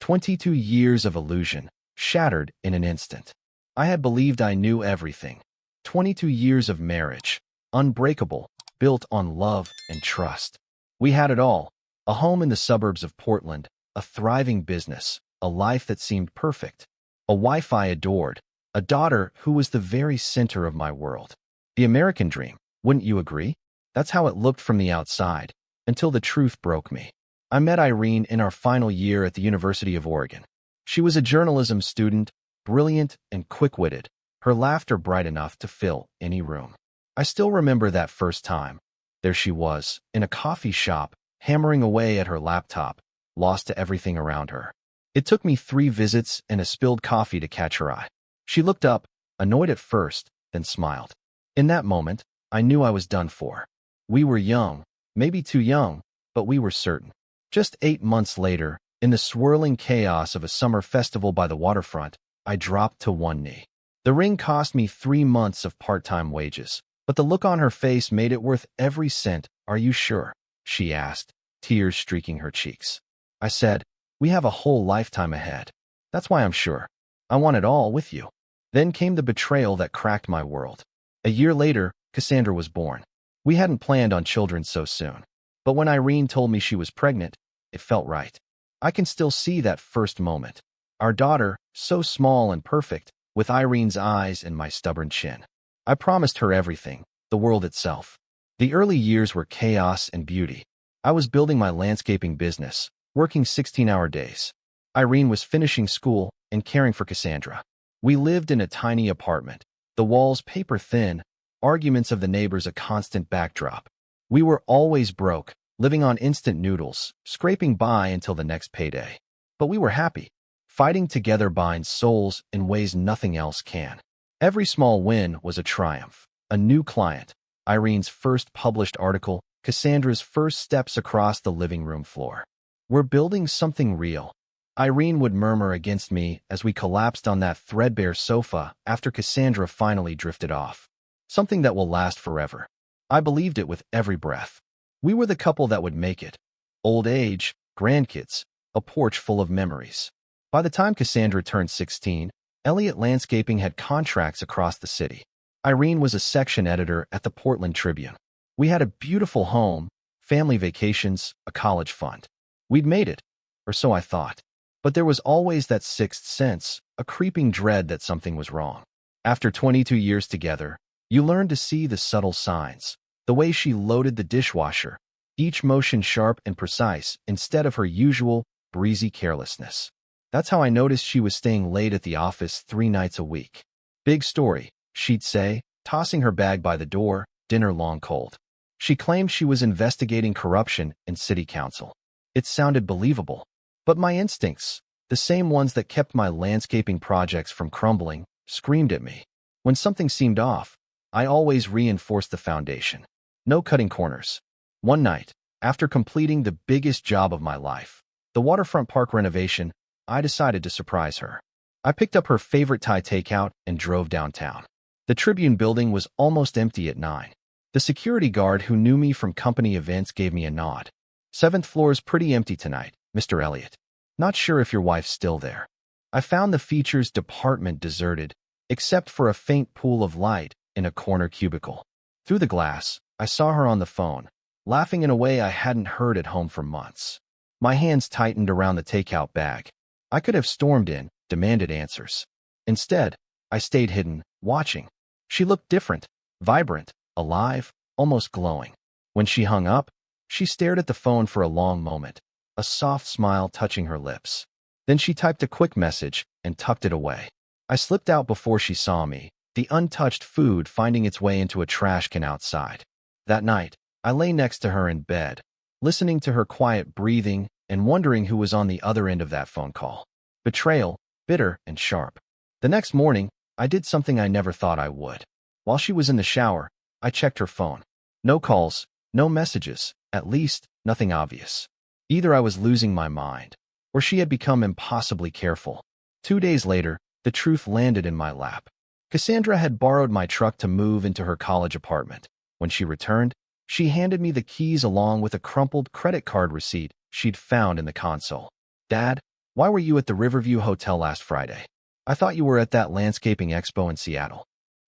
22 years of illusion, shattered in an instant. I had believed I knew everything. 22 years of marriage, unbreakable, built on love and trust. We had it all: a home in the suburbs of Portland, a thriving business, a life that seemed perfect, a wife I adored, a daughter who was the very center of my world. The American dream, wouldn't you agree? That's how it looked from the outside, until the truth broke me. I met Irene in our final year at the University of Oregon. She was a journalism student, brilliant and quick-witted, her laughter bright enough to fill any room. I still remember that first time. There she was, in a coffee shop, hammering away at her laptop, lost to everything around her. It took me 3 visits and a spilled coffee to catch her eye. She looked up, annoyed at first, then smiled. In that moment, I knew I was done for. We were young, maybe too young, but we were certain. Just 8 months later, in the swirling chaos of a summer festival by the waterfront, I dropped to one knee. The ring cost me 3 months of part-time wages, but the look on her face made it worth every cent. "Are you sure?" she asked, tears streaking her cheeks. I said, "We have a whole lifetime ahead. That's why I'm sure. I want it all with you." Then came the betrayal that cracked my world. A year later, Cassandra was born. We hadn't planned on children so soon. But when Irene told me she was pregnant, it felt right. I can still see that first moment. Our daughter, so small and perfect, with Irene's eyes and my stubborn chin. I promised her everything, the world itself. The early years were chaos and beauty. I was building my landscaping business, working 16-hour days. Irene was finishing school and caring for Cassandra. We lived in a tiny apartment, the walls paper thin, arguments of the neighbors a constant backdrop. We were always broke, living on instant noodles, scraping by until the next payday. But we were happy. Fighting together binds souls in ways nothing else can. Every small win was a triumph. A new client, Irene's first published article, Cassandra's first steps across the living room floor. We're building something real. Irene would murmur against me as we collapsed on that threadbare sofa after Cassandra finally drifted off. Something that will last forever. I believed it with every breath. We were the couple that would make it. Old age, grandkids, a porch full of memories. By the time Cassandra turned 16, Elliott Landscaping had contracts across the city. Irene was a section editor at the Portland Tribune. We had a beautiful home, family vacations, a college fund. We'd made it, or so I thought. But there was always that sixth sense, a creeping dread that something was wrong. After 22 years together, you learn to see the subtle signs. The way she loaded the dishwasher, each motion sharp and precise instead of her usual, breezy carelessness. That's how I noticed she was staying late at the office 3 nights a week. "Big story," she'd say, tossing her bag by the door, dinner long cold. She claimed she was investigating corruption in city council. It sounded believable. But my instincts, the same ones that kept my landscaping projects from crumbling, screamed at me. When something seemed off, I always reinforced the foundation. No cutting corners. One night, after completing the biggest job of my life, the waterfront park renovation, I decided to surprise her. I picked up her favorite Thai takeout and drove downtown. The Tribune building was almost empty at 9. The security guard who knew me from company events gave me a nod. "7th floor's pretty empty tonight, Mr. Elliott. Not sure if your wife's still there." I found the features department deserted, except for a faint pool of light in a corner cubicle. Through the glass, I saw her on the phone, laughing in a way I hadn't heard at home for months. My hands tightened around the takeout bag. I could have stormed in, demanded answers. Instead, I stayed hidden, watching. She looked different, vibrant, alive, almost glowing. When she hung up, she stared at the phone for a long moment, a soft smile touching her lips. Then she typed a quick message and tucked it away. I slipped out before she saw me, the untouched food finding its way into a trash can outside. That night, I lay next to her in bed, listening to her quiet breathing and wondering who was on the other end of that phone call. Betrayal, bitter and sharp. The next morning, I did something I never thought I would. While she was in the shower, I checked her phone. No calls, no messages, at least, nothing obvious. Either I was losing my mind, or she had become impossibly careful. 2 days later, the truth landed in my lap. Cassandra had borrowed my truck to move into her college apartment. When she returned, she handed me the keys along with a crumpled credit card receipt she'd found in the console. "Dad, Why were you at the Riverview Hotel last Friday? I thought you were at that landscaping expo in Seattle.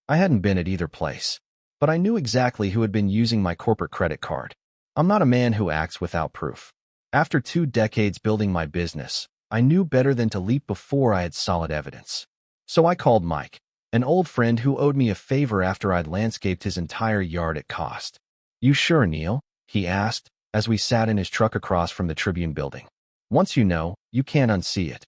I hadn't been at either place, but I knew exactly who had been using my corporate credit card. I'm not a man who acts without proof. After 2 decades building my business, I knew better than to leap before I had solid evidence. So I called Mike, an old friend who owed me a favor after I'd landscaped his entire yard at cost. You sure, Neil? He asked, as we sat in his truck across from the Tribune building. Once you know, you can't unsee it.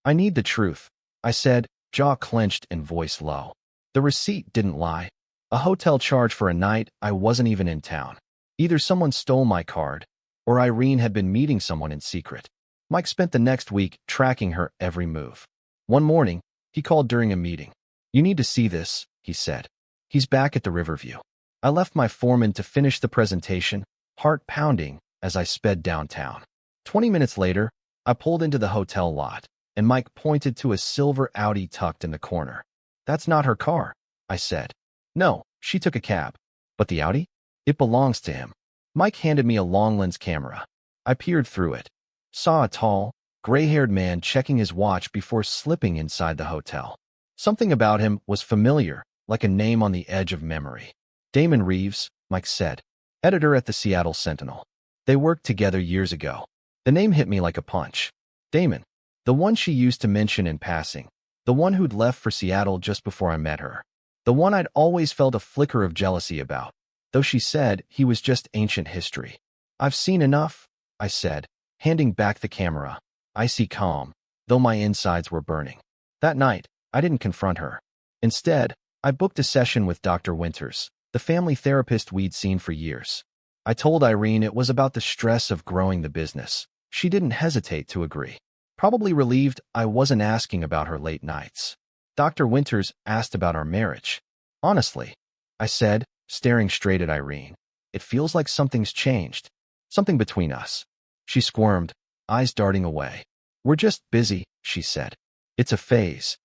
I need the truth, I said, jaw clenched and voice low. The receipt didn't lie. A hotel charge for a night I wasn't even in town. Either someone stole my card, or Irene had been meeting someone in secret. Mike spent the next week tracking her every move. One morning, he called during a meeting. You need to see this, he said. He's back at the Riverview. I left my foreman to finish the presentation, heart pounding, as I sped downtown. 20 minutes later, I pulled into the hotel lot, and Mike pointed to a silver Audi tucked in the corner. That's not her car, I said. No, she took a cab. But the Audi? It belongs to him. Mike handed me a long-lens camera. I peered through it, saw a tall, gray-haired man checking his watch before slipping inside the hotel. Something about him was familiar, like a name on the edge of memory. Damon Reeves, Mike said, editor at the Seattle Sentinel. They worked together years ago. The name hit me like a punch. Damon, the one she used to mention in passing, the one who'd left for Seattle just before I met her, the one I'd always felt a flicker of jealousy about, though she said he was just ancient history. I've seen enough, I said, handing back the camera, icy calm, though my insides were burning. That night, I didn't confront her. Instead, I booked a session with Dr. Winters, the family therapist we'd seen for years. I told Irene it was about the stress of growing the business. She didn't hesitate to agree. Probably relieved I wasn't asking about her late nights. Dr. Winters asked about our marriage. Honestly, I said, staring straight at Irene, it feels like something's changed. Something between us. She squirmed, eyes darting away. We're just busy, she said. It's a phase.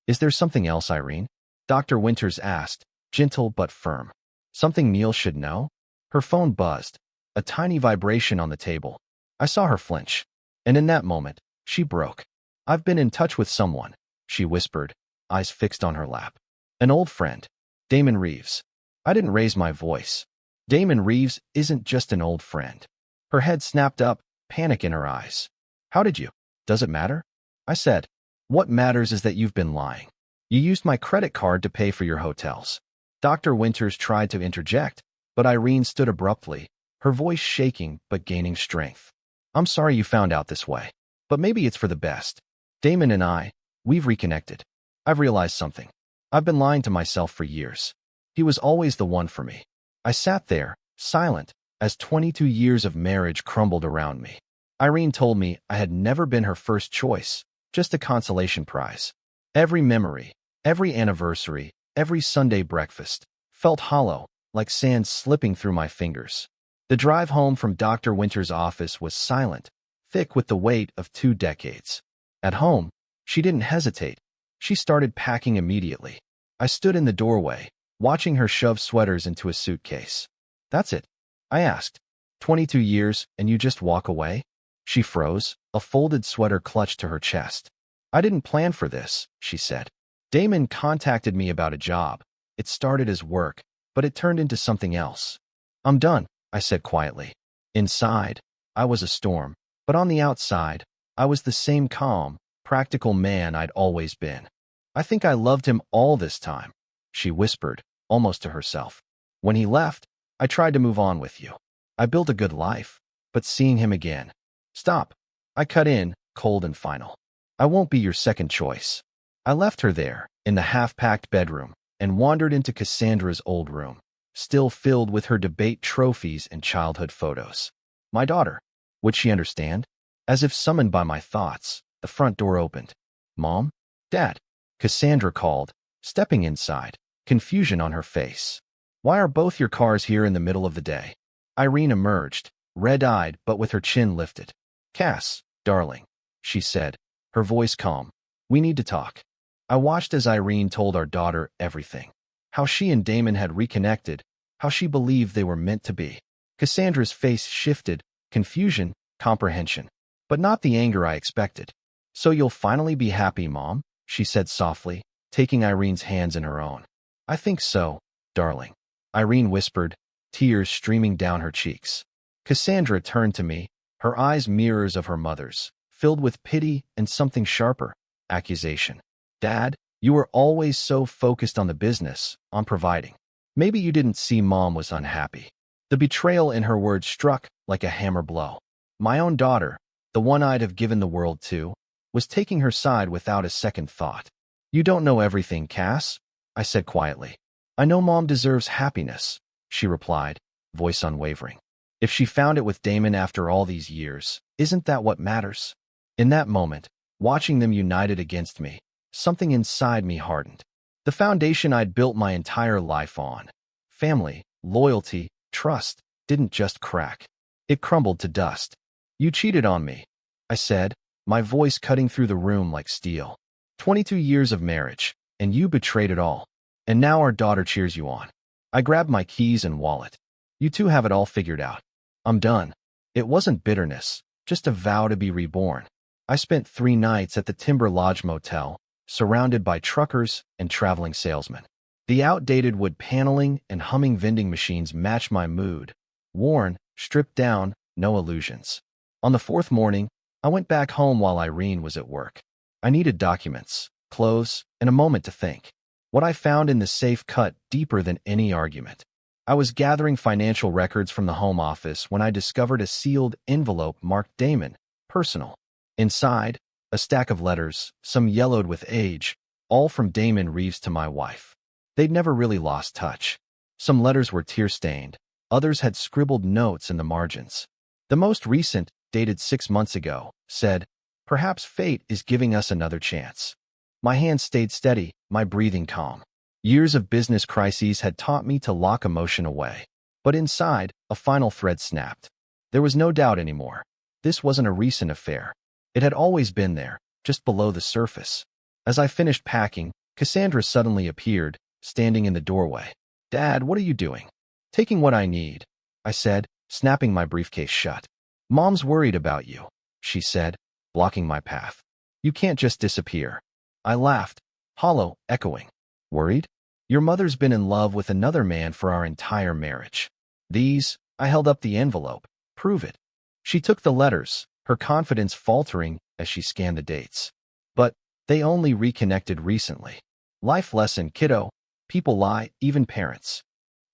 Is there something else, Irene? Dr. Winters asked, gentle but firm. Something Neil should know? Her phone buzzed, a tiny vibration on the table. I saw her flinch, and in that moment, she broke. I've been in touch with someone, she whispered, eyes fixed on her lap. An old friend, Damon Reeves. I didn't raise my voice. Damon Reeves isn't just an old friend. Her head snapped up, panic in her eyes. How did you? Does it matter? I said. What matters is that you've been lying. You used my credit card to pay for your hotels. Dr. Winters tried to interject, but Irene stood abruptly, her voice shaking but gaining strength. I'm sorry you found out this way, but maybe it's for the best. Damon and we've reconnected. I've realized something. I've been lying to myself for years. He was always the one for me. I sat there, silent, as 22 years of marriage crumbled around me. Irene told me I had never been her first choice, just a consolation prize. Every memory, every anniversary, every Sunday breakfast felt hollow, like sand slipping through my fingers. The drive home from Dr. Winters' office was silent, thick with the weight of 2 decades. At home, she didn't hesitate. She started packing immediately. I stood in the doorway, watching her shove sweaters into a suitcase. That's it, I asked. 22 years, and you just walk away? She froze, a folded sweater clutched to her chest. I didn't plan for this, she said. Damon contacted me about a job. It started as work, but it turned into something else. I'm done, I said quietly. Inside, I was a storm, but on the outside, I was the same calm, practical man I'd always been. I think I loved him all this time, she whispered, almost to herself. When he left, I tried to move on with you. I built a good life, but seeing him again. Stop. I cut in, cold and final. I won't be your second choice. I left her there, in the half-packed bedroom, and wandered into Cassandra's old room, still filled with her debate trophies and childhood photos. My daughter. Would she understand? As if summoned by my thoughts, the front door opened. Mom? Dad? Cassandra called, stepping inside, confusion on her face. Why are both your cars here in the middle of the day? Irene emerged, red-eyed but with her chin lifted. Cass, darling, she said, her voice calm. We need to talk. I watched as Irene told our daughter everything. How she and Damon had reconnected, how she believed they were meant to be. Cassandra's face shifted, confusion, comprehension. But not the anger I expected. "So you'll finally be happy, Mom?" she said softly, taking Irene's hands in her own. "I think so, darling," Irene whispered, tears streaming down her cheeks. Cassandra turned to me, her eyes mirrors of her mother's, filled with pity and something sharper, accusation. "Dad, you were always so focused on the business, on providing. Maybe you didn't see Mom was unhappy." The betrayal in her words struck like a hammer blow. My own daughter, the one I'd have given the world to, was taking her side without a second thought. "You don't know everything, Cass," I said quietly. "I know Mom deserves happiness," she replied, voice unwavering. "If she found it with Damon after all these years, isn't that what matters?" In that moment, watching them united against me, something inside me hardened. The foundation I'd built my entire life on, family, loyalty, trust, didn't just crack. It crumbled to dust. "You cheated on me," I said, my voice cutting through the room like steel. 22 years of marriage, and you betrayed it all. And now our daughter cheers you on. I grabbed my keys and wallet. "You two have it all figured out. I'm done." It wasn't bitterness, just a vow to be reborn. I spent 3 nights at the Timber Lodge Motel, surrounded by truckers and traveling salesmen. The outdated wood paneling and humming vending machines matched my mood. Worn, stripped down, no illusions. On the 4th morning, I went back home while Irene was at work. I needed documents, clothes, and a moment to think. What I found in the safe cut deeper than any argument. I was gathering financial records from the home office when I discovered a sealed envelope marked Damon, personal. Inside, a stack of letters, some yellowed with age, all from Damon Reeves to my wife. They'd never really lost touch. Some letters were tear-stained, others had scribbled notes in the margins. The most recent, dated 6 months ago, said, "Perhaps fate is giving us another chance." My hands stayed steady, my breathing calm. Years of business crises had taught me to lock emotion away. But inside, a final thread snapped. There was no doubt anymore. This wasn't a recent affair. It had always been there, just below the surface. As I finished packing, Cassandra suddenly appeared, standing in the doorway. "Dad, what are you doing?" "Taking what I need," I said, snapping my briefcase shut. "Mom's worried about you," she said, blocking my path. "You can't just disappear." I laughed, hollow, echoing. "Worried? Your mother's been in love with another man for our entire marriage." I held up the envelope. "Prove it." She took the letters, her confidence faltering as she scanned the dates. "But they only reconnected recently." "Life lesson, kiddo. People lie, even parents."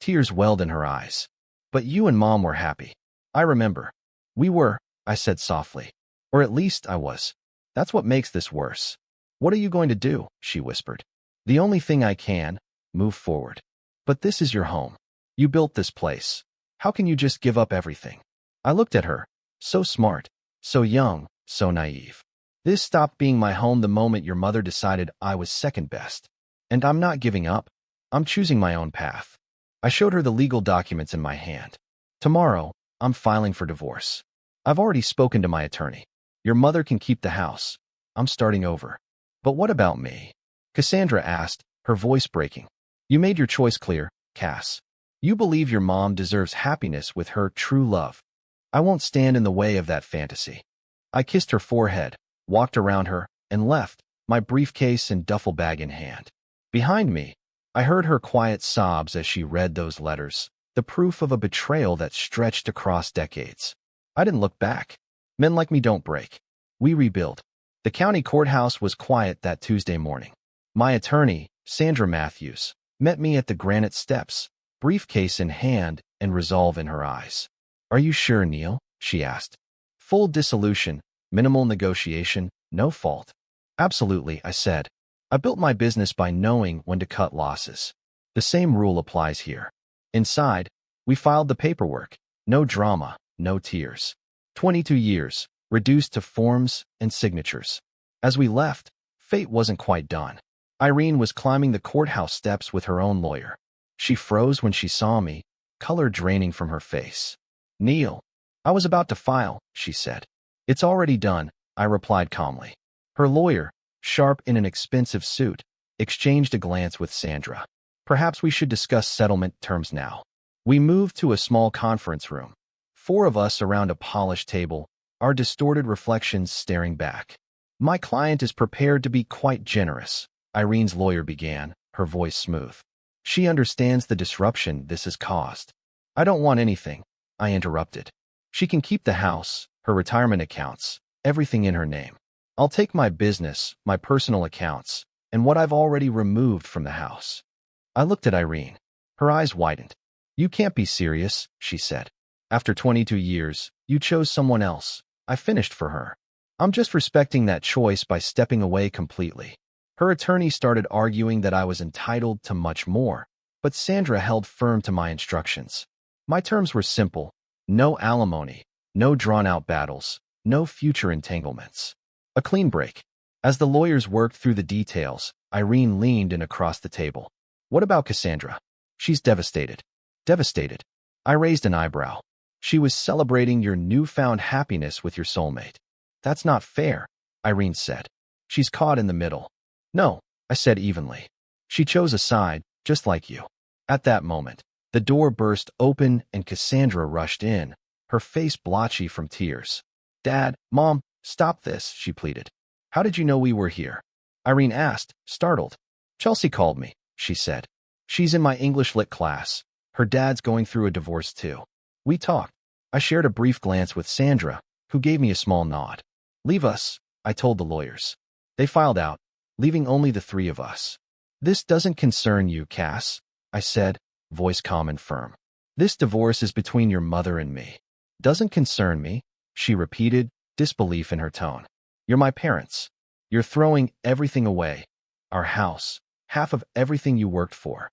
Tears welled in her eyes. "But you and Mom were happy. I remember." "We were," I said softly. "Or at least I was. That's what makes this worse." "What are you going to do?" she whispered. "The only thing I can, move forward." "But this is your home. You built this place. How can you just give up everything?" I looked at her. So smart, so young, so naive. "This stopped being my home the moment your mother decided I was second best. And I'm not giving up. I'm choosing my own path." I showed her the legal documents in my hand. "Tomorrow, I'm filing for divorce. I've already spoken to my attorney. Your mother can keep the house. I'm starting over." "But what about me?" Cassandra asked, her voice breaking. "You made your choice clear, Cass. You believe your mom deserves happiness with her true love. I won't stand in the way of that fantasy." I kissed her forehead, walked around her, and left, my briefcase and duffel bag in hand. Behind me, I heard her quiet sobs as she read those letters, the proof of a betrayal that stretched across decades. I didn't look back. Men like me don't break. We rebuild. The county courthouse was quiet that Tuesday morning. My attorney, Sandra Matthews, met me at the granite steps, briefcase in hand and resolve in her eyes. "Are you sure, Neil?" she asked. "Full dissolution, minimal negotiation, no fault." "Absolutely," I said. "I built my business by knowing when to cut losses. The same rule applies here." Inside, we filed the paperwork. No drama, no tears. 22 years, reduced to forms and signatures. As we left, fate wasn't quite done. Irene was climbing the courthouse steps with her own lawyer. She froze when she saw me, color draining from her face. "Neil." "I was about to file," she said. "It's already done," I replied calmly. Her lawyer, sharp in an expensive suit, exchanged a glance with Sandra. "Perhaps we should discuss settlement terms now." We moved to a small conference room. 4 of us around a polished table, our distorted reflections staring back. My client is prepared to be quite generous, Irene's lawyer began, her voice smooth. She understands the disruption this has caused. I don't want anything, I interrupted. She can keep the house, her retirement accounts, everything in her name. I'll take my business, my personal accounts, and what I've already removed from the house. I looked at Irene. Her eyes widened. You can't be serious, she said. After 22 years, you chose someone else. I finished for her. I'm just respecting that choice by stepping away completely. Her attorney started arguing that I was entitled to much more, but Sandra held firm to my instructions. My terms were simple: no alimony, no drawn-out battles, no future entanglements. A clean break. As the lawyers worked through the details, Irene leaned in across the table. What about Cassandra? She's devastated. Devastated. I raised an eyebrow. She was celebrating your newfound happiness with your soulmate. That's not fair, Irene said. She's caught in the middle. No, I said evenly. She chose a side, just like you. At that moment, the door burst open and Cassandra rushed in, her face blotchy from tears. Dad, Mom, stop this, she pleaded. How did you know we were here? Irene asked, startled. Chelsea called me, she said. She's in my English Lit class. Her dad's going through a divorce too. We talked. I shared a brief glance with Sandra, who gave me a small nod. Leave us, I told the lawyers. They filed out, leaving only the three of us. This doesn't concern you, Cass, I said, voice calm and firm. This divorce is between your mother and me. Doesn't concern me, she repeated, disbelief in her tone. You're my parents. You're throwing everything away. Our house, half of everything you worked for.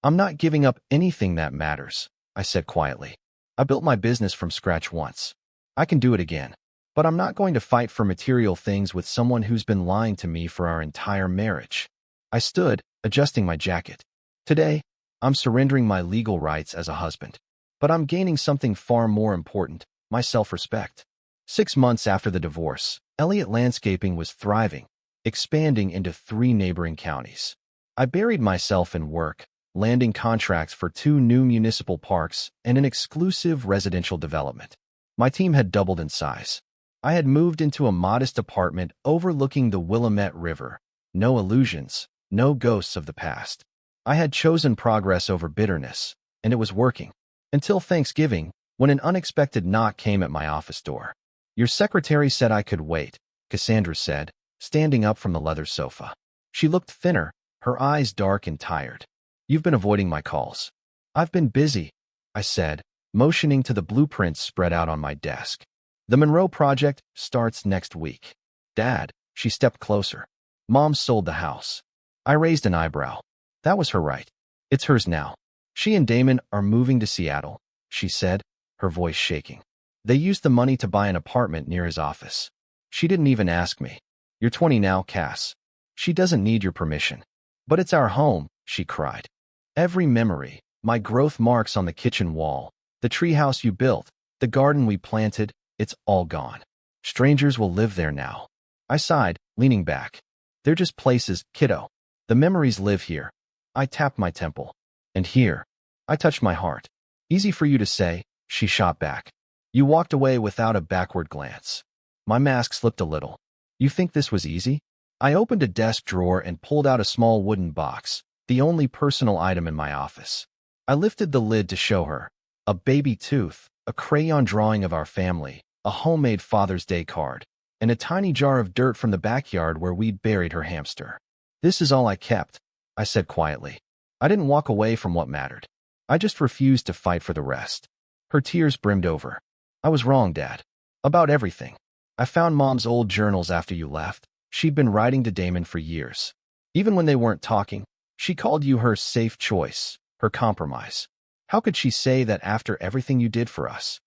I'm not giving up anything that matters, I said quietly. I built my business from scratch once. I can do it again. But I'm not going to fight for material things with someone who's been lying to me for our entire marriage. I stood, adjusting my jacket. Today, I'm surrendering my legal rights as a husband. But I'm gaining something far more important, my self-respect. 6 months after the divorce, Elliott Landscaping was thriving, expanding into 3 neighboring counties. I buried myself in work, landing contracts for 2 new municipal parks and an exclusive residential development. My team had doubled in size. I had moved into a modest apartment overlooking the Willamette River. No illusions, no ghosts of the past. I had chosen progress over bitterness, and it was working. Until Thanksgiving, when an unexpected knock came at my office door. Your secretary said I could wait, Cassandra said, standing up from the leather sofa. She looked thinner, her eyes dark and tired. You've been avoiding my calls. I've been busy, I said, motioning to the blueprints spread out on my desk. The Monroe project starts next week. Dad, she stepped closer. Mom sold the house. I raised an eyebrow. That was her right. It's hers now. She and Damon are moving to Seattle, she said, her voice shaking. They used the money to buy an apartment near his office. She didn't even ask me. You're 20 now, Cass. She doesn't need your permission. But it's our home, she cried. Every memory, my growth marks on the kitchen wall, the treehouse you built, the garden we planted, it's all gone. Strangers will live there now. I sighed, leaning back. They're just places, kiddo. The memories live here. I tapped my temple. And here. I touched my heart. Easy for you to say, she shot back. You walked away without a backward glance. My mask slipped a little. You think this was easy? I opened a desk drawer and pulled out a small wooden box, the only personal item in my office. I lifted the lid to show her. A baby tooth, a crayon drawing of our family, a homemade Father's Day card, and a tiny jar of dirt from the backyard where we'd buried her hamster. This is all I kept, I said quietly. I didn't walk away from what mattered. I just refused to fight for the rest. Her tears brimmed over. I was wrong, Dad. About everything. I found Mom's old journals after you left. She'd been writing to Damon for years. Even when they weren't talking, she called you her safe choice, her compromise. How could she say that after everything you did for us?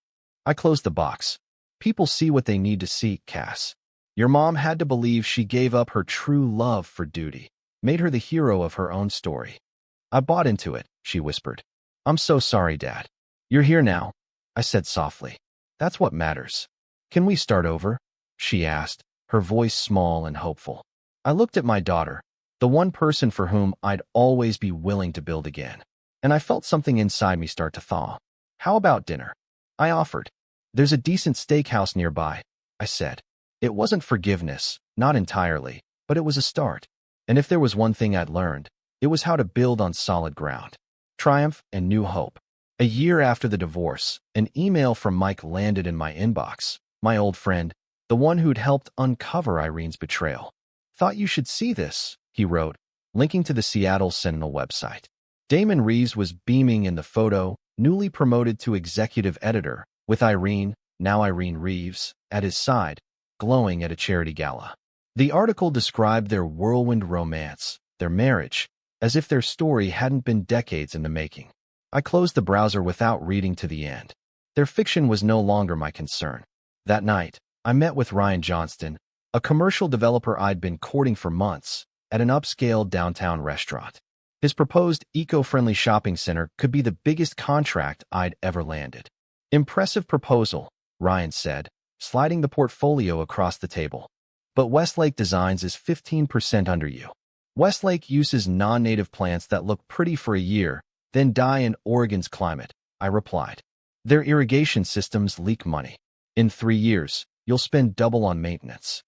I closed the box. People see what they need to see, Cass. Your mom had to believe she gave up her true love for duty, made her the hero of her own story. I bought into it, she whispered. I'm so sorry, Dad. You're here now, I said softly. That's what matters. Can we start over? She asked, her voice small and hopeful. I looked at my daughter, the one person for whom I'd always be willing to build again, and I felt something inside me start to thaw. How about dinner? I offered. There's a decent steakhouse nearby, I said. It wasn't forgiveness, Not entirely, but it was a start. And if there was one thing I'd learned, it was how to build on solid ground. Triumph and new hope. A year after the divorce, an email from Mike landed in my inbox. My old friend, the one who'd helped uncover Irene's betrayal. "Thought you should see this," he wrote, linking to the Seattle Sentinel website. Damon Reeves was beaming in the photo, newly promoted to executive editor, with Irene, now Irene Reeves, at his side, glowing at a charity gala. The article described their whirlwind romance, their marriage, as if their story hadn't been decades in the making. I closed the browser without reading to the end. Their fiction was no longer my concern. That night, I met with Ryan Johnston, a commercial developer I'd been courting for months, at an upscale downtown restaurant. His proposed eco-friendly shopping center could be the biggest contract I'd ever landed. "Impressive proposal," Ryan said, sliding the portfolio across the table. "But Westlake Designs is 15% under you. Westlake uses non-native plants that look pretty for a year, then die in Oregon's climate," I replied. "Their irrigation systems leak money. In 3 years, you'll spend double on maintenance."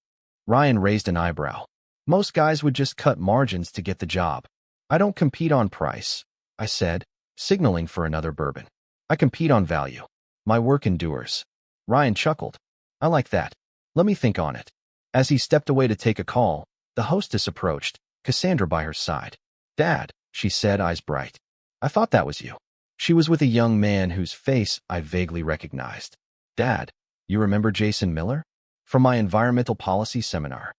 Ryan raised an eyebrow. "Most guys would just cut margins to get the job." "I don't compete on price," I said, signaling for another bourbon. "I compete on value. My work endures." Ryan chuckled. "I like that. Let me think on it." As he stepped away to take a call, the hostess approached, Cassandra by her side. "Dad," she said, eyes bright. "I thought that was you." She was with a young man whose face I vaguely recognized. "Dad, you remember Jason Miller? From my environmental policy seminar."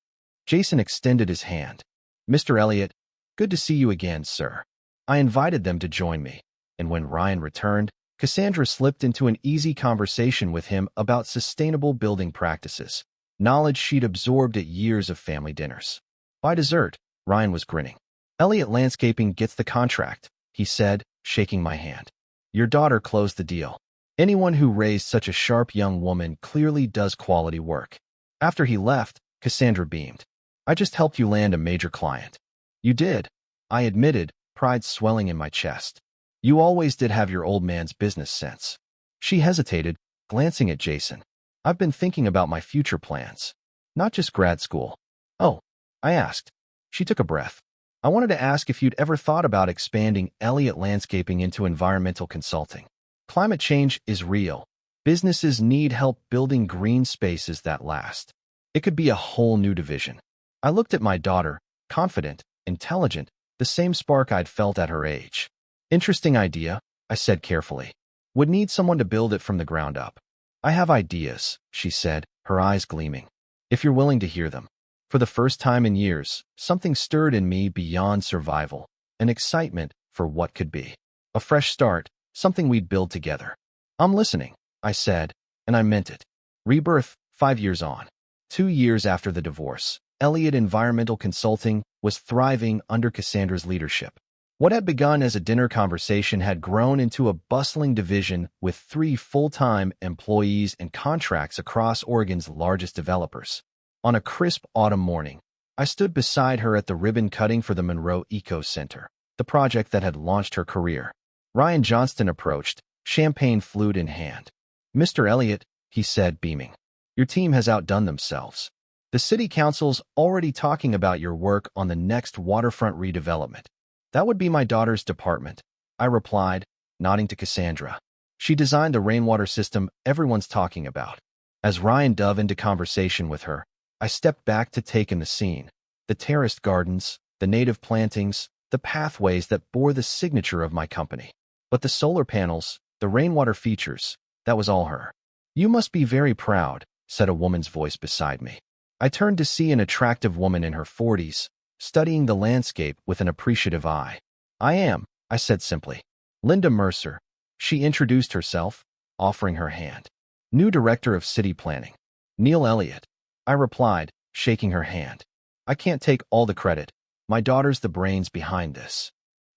Jason extended his hand. "Mr. Elliott, good to see you again, sir." I invited them to join me, and when Ryan returned, Cassandra slipped into an easy conversation with him about sustainable building practices, knowledge she'd absorbed at years of family dinners. By dessert, Ryan was grinning. "Elliott Landscaping gets the contract," he said, shaking my hand. "Your daughter closed the deal. Anyone who raised such a sharp young woman clearly does quality work." After he left, Cassandra beamed. "I just helped you land a major client." "You did," I admitted, pride swelling in my chest. "You always did have your old man's business sense." She hesitated, glancing at Jason. "I've been thinking about my future plans. Not just grad school." "Oh," I asked. She took a breath. "I wanted to ask if you'd ever thought about expanding Elliott Landscaping into environmental consulting. Climate change is real. Businesses need help building green spaces that last. It could be a whole new division." I looked at my daughter, confident, intelligent, the same spark I'd felt at her age. "Interesting idea," I said carefully. "Would need someone to build it from the ground up." "I have ideas," she said, her eyes gleaming. "If you're willing to hear them." For the first time in years, something stirred in me beyond survival, an excitement for what could be. A fresh start, something we'd build together. "I'm listening," I said, and I meant it. Rebirth, 5 years on. 2 years after the divorce, Elliott Environmental Consulting was thriving under Cassandra's leadership. What had begun as a dinner conversation had grown into a bustling division with 3 full-time employees and contracts across Oregon's largest developers. On a crisp autumn morning, I stood beside her at the ribbon cutting for the Monroe Eco Center, the project that had launched her career. Ryan Johnston approached, champagne flute in hand. "Mr. Elliott," he said, beaming, "your team has outdone themselves. The city council's already talking about your work on the next waterfront redevelopment." "That would be my daughter's department," I replied, nodding to Cassandra. "She designed the rainwater system everyone's talking about." As Ryan dove into conversation with her, I stepped back to take in the scene. The terraced gardens, the native plantings, the pathways that bore the signature of my company. But the solar panels, the rainwater features, that was all her. "You must be very proud," said a woman's voice beside me. I turned to see an attractive woman in her 40s, studying the landscape with an appreciative eye. "I am," I said simply. "Linda Mercer." She introduced herself, offering her hand. "New Director of City Planning." "Neil Elliott," I replied, shaking her hand. "I can't take all the credit. My daughter's the brains behind this."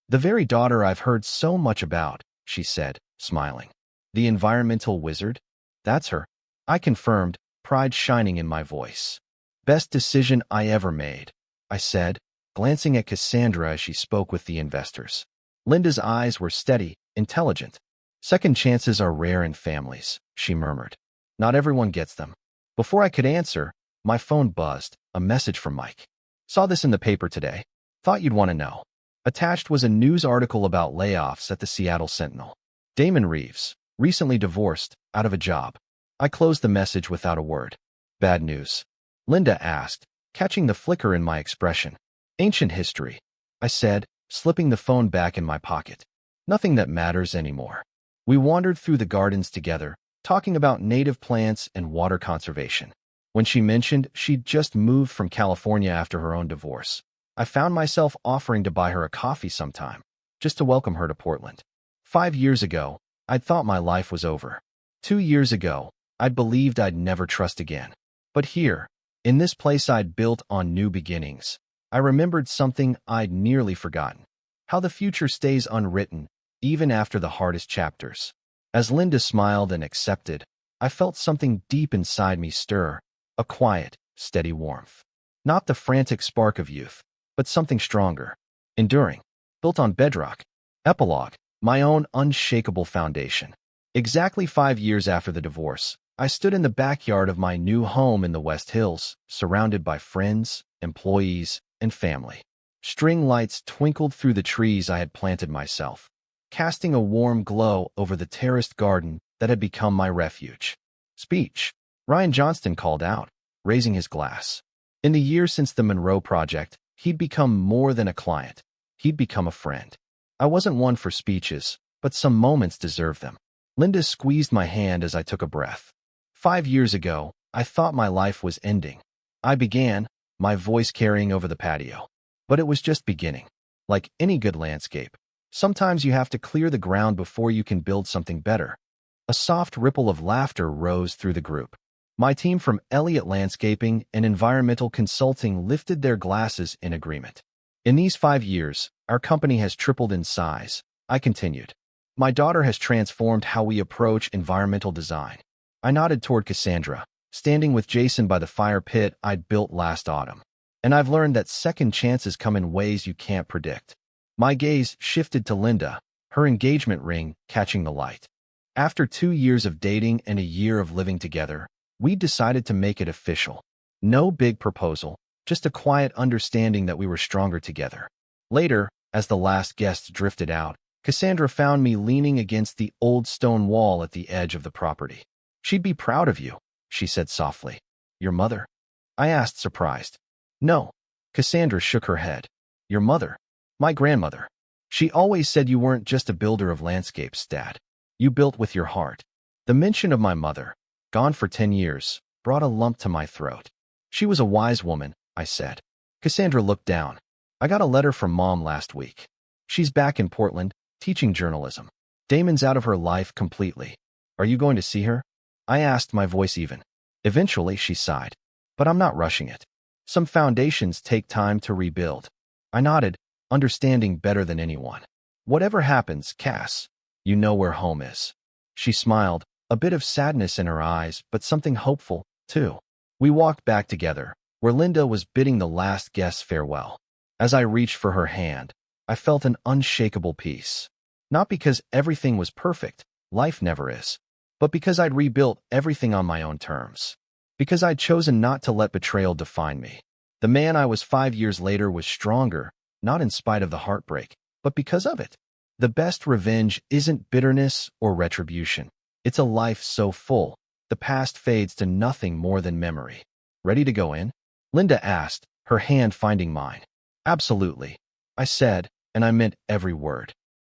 "The very daughter I've heard so much about," she said, smiling. "The environmental wizard?" "That's her," I confirmed, pride shining in my voice. "Best decision I ever made," I said, glancing at Cassandra as she spoke with the investors. Linda's eyes were steady, intelligent. "Second chances are rare in families," she murmured. "Not everyone gets them." Before I could answer, My phone buzzed. A message from Mike. Saw this in the paper today. Thought you'd want to know. Attached was a news article about layoffs at the Seattle Sentinel. Damon Reeves, recently divorced, out of a job. I closed the message without a word. Bad news? Linda asked, catching the flicker in my expression. Ancient history, I said, slipping the phone back in my pocket. Nothing that matters anymore. We wandered through the gardens together, talking about native plants and water conservation. When she mentioned she'd just moved from California after her own divorce, I found myself offering to buy her a coffee sometime, just to welcome her to Portland. 5 years ago, I'd thought my life was over. 2 years ago, I'd believed I'd never trust again. But here, in this place I'd built on new beginnings, I remembered something I'd nearly forgotten. How the future stays unwritten, even after the hardest chapters. As Linda smiled and accepted, I felt something deep inside me stir, a quiet, steady warmth. Not the frantic spark of youth, but something stronger, enduring, built on bedrock. Epilogue, my own unshakable foundation. Exactly 5 years after the divorce, I stood in the backyard of my new home in the West Hills, surrounded by friends, employees, and family. String lights twinkled through the trees I had planted myself, casting a warm glow over the terraced garden that had become my refuge. Speech. Ryan Johnston called out, raising his glass. In the years since the Monroe Project, he'd become more than a client. He'd become a friend. I wasn't one for speeches, but some moments deserved them. Linda squeezed my hand as I took a breath. 5 years ago, I thought my life was ending. I began, my voice carrying over the patio. But it was just beginning. Like any good landscape, sometimes you have to clear the ground before you can build something better. A soft ripple of laughter rose through the group. My team from Elliott Landscaping and Environmental Consulting lifted their glasses in agreement. In these 5 years, our company has tripled in size, I continued. My daughter has transformed how we approach environmental design. I nodded toward Cassandra, standing with Jason by the fire pit I'd built last autumn. And I've learned that second chances come in ways you can't predict. My gaze shifted to Linda, her engagement ring catching the light. After 2 years of dating and a year of living together, we decided to make it official. No big proposal, just a quiet understanding that we were stronger together. Later, as the last guests drifted out, Cassandra found me leaning against the old stone wall at the edge of the property. She'd be proud of you, she said softly. Your mother? I asked, surprised. No. Cassandra shook her head. Your mother? My grandmother. She always said you weren't just a builder of landscapes, Dad. You built with your heart. The mention of my mother, gone for 10 years, brought a lump to my throat. She was a wise woman, I said. Cassandra looked down. I got a letter from Mom last week. She's back in Portland, teaching journalism. Damon's out of her life completely. Are you going to see her? I asked, my voice even. Eventually, she sighed. But I'm not rushing it. Some foundations take time to rebuild. I nodded, understanding better than anyone. Whatever happens, Cass, you know where home is. She smiled, a bit of sadness in her eyes, but something hopeful, too. We walked back together, where Linda was bidding the last guests farewell. As I reached for her hand, I felt an unshakable peace. Not because everything was perfect, life never is, but because I'd rebuilt everything on my own terms. Because I'd chosen not to let betrayal define me. The man I was 5 years later was stronger, not in spite of the heartbreak, but because of it. The best revenge isn't bitterness or retribution. It's a life so full, the past fades to nothing more than memory. Ready to go in? Linda asked, her hand finding mine. Absolutely, I said, and I meant every word.